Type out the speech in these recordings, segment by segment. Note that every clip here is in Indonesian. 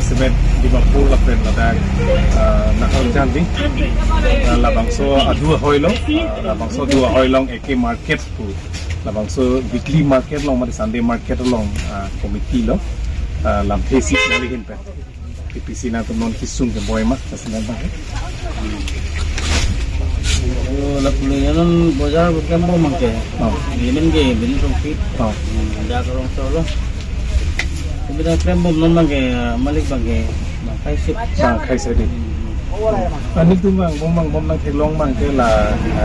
semen di Mapur lapen ladak nakal jandi labangso dua hoilong labangso dua hoilong eke market pu labangso weekly market long mari Sunday market long committee lo lam pesi nalihin pe PPC na to non kisung ke boy mas tasna ba Lapunya non bozar bukan mau mangke. Ini ke bini rompi. Ada orang solo. Kemudian krem bom non mangke malik bangke. Bangkai sip. Bangkai sip. Ani tu bom nang thelong mangke la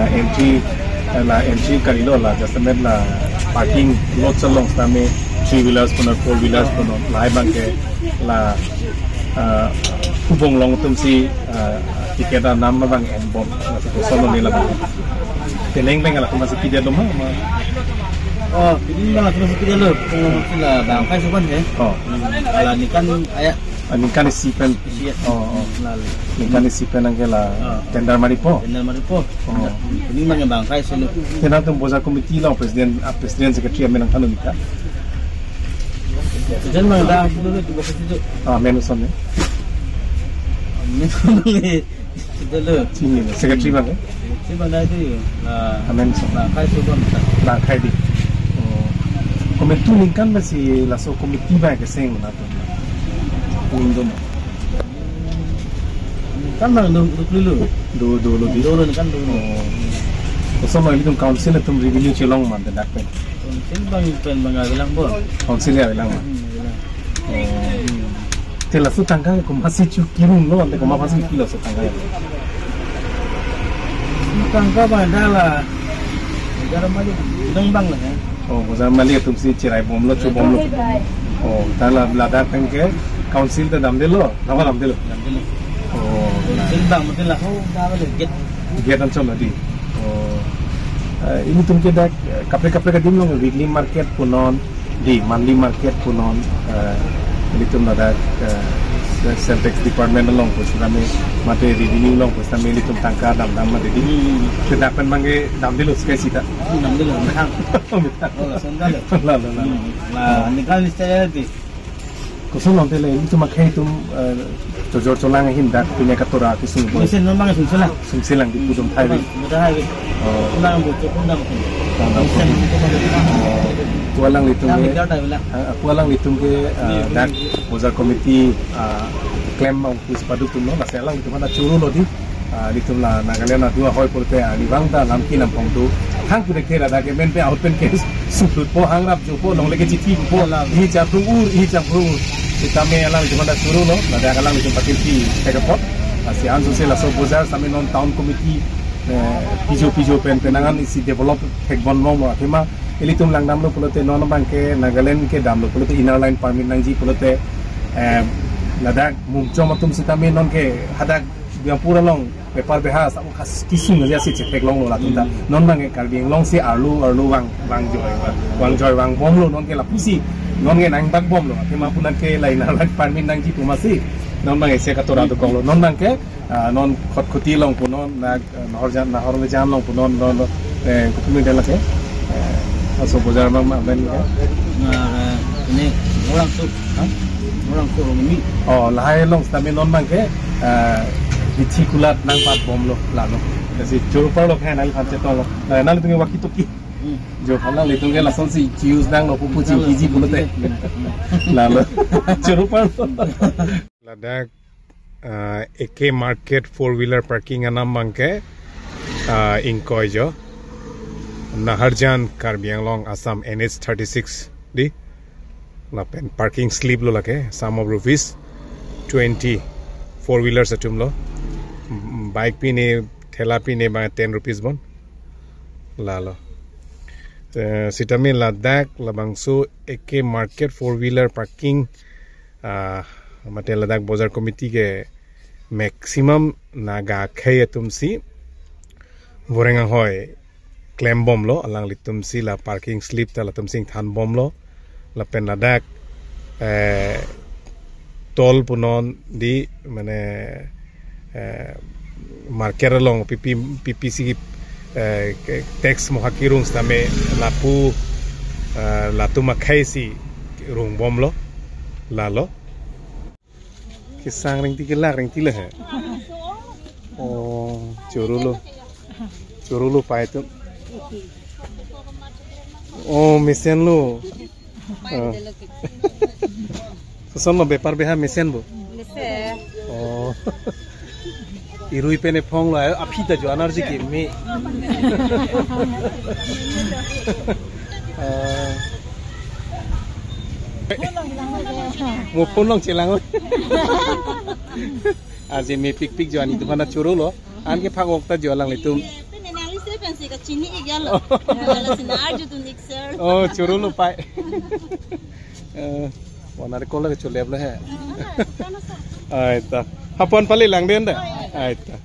entry kali lo la justament la parking lot chalong stame 3 wheelers puno 4 wheelers puno lai bangke la hubung long tumsi tiket nam bang en bom solo ni la teleng bang ala masih kija lo ma oh ini lah terus kita lo sila bangkai sopan ya ala ni kan aya ni kan sipen ni kan sipen angela tender maripo ini mah bangkai solo tena tum boza committee lo presiden secretary menang kanu nika dan mah dah dulu tu bos itu menuson ni dulu sini secretary bang si bang dah itu menuson bangkai sopan bangkai di komentu ni kan masih laso committee ba ke seng na tu undum kan bang dulu kan dulu so ma lidum council tum revenue chelong man dak pen council bang bilang bo council ya bilang tela su tangga ko masih cu kirung lo ante ko ma masih kilo su tangga bang adalah negara maju dong bang lah bozar mali tum si cirai bom lo cu bom lo tala blada pen ke council te dam delo nawa dam delo bang betul lah dah boleh get an chom di ini tum ke dak kapre ka dim lo weekly market punon di monthly market punon ini tum ada Sentex department long pus kami mate revenue long pus kami tum tangka dam mate di kita pen mangge dam delo sekali sita dam delo metang sendal lah nikal niscaya di kusung long tele itu makai tum jojor colang hindak punya katora kusung boy mesin memang sumsilang di pudum highway mudah highway pulang butuh pulang pualang litung ke dak bozar committee claim mau pus padu tu no naselang itu mana curu lo di litung la Nagaland dua hoi porte di bangta lamki nampong tu hang tu dekhe ada ke men pe open case sudut po hang rap jo po long lege chithi po hi japung kita me alang itu mana curu lo ada alang itu pakai pi tekapot asi ansu se la so bozar same non town committee pijo pen penangan isi develop tekbon mo athema elitum langdam lo pulote non bangke Nagaland ke dam lo pulote inner line permit nangji pulote ladak mumcho matum sitame non ke hadak yang pura long pepar behas aku khas kisung aja si cetek long lo la tinta non bangke kalbing long si arlu wang joy wang bom lo non ke la pusi non ke nang bag bom lo athema punan ke lain line permit nangji pumasi non bangke se katora to kong lo non bangke non khoti long punon nahor jam long punon non kutumi dela ke aso bozar bang ben ini orang tu ini lahai long stame non bang ke bichi kulat nang pat bom lo lalo kasi jor par lo khan al khan che to lo nal tumi waki to ki jo khala le tunge la son si use nang lo pupu chi easy bulote lalo jor par ladak AK market 4-wheeler parking anam bangke inkoi jo Naharjan Karbi Anglong Assam NH 36 di lapen parking slip lo lake sum of rupees 20 4-wheelers atum lo bike pine thela pine ba 10 rupees bon lalo sitame Ladakh labangso AK market 4-wheeler parking mate Ladakh Bozar committee ke maximum naga khaya tumsi vorenga hoy claim bom lo alang litum si la parking slip ta latum sing than bom lo la pen Ladakh tol punon di mane marker long PPC tax mohakirung stame lapu latuma khaisi rung bom lo lalo Kisang ring tiga lah. Oh, curulu pa itu. Oh, mesin lu. Susun lo bepar beha mesin bu. Mesin. Oh. Irui pene phong lo api ta jo energy ke me. Mau pun long celang. Aje me pik jo ani tu mana curu lo. An ke phag okta jo lang itu. Oh, curu lo pai. Wanare kola ke chuleb lah hai. Aita. Hapon pali lang den da. Aita.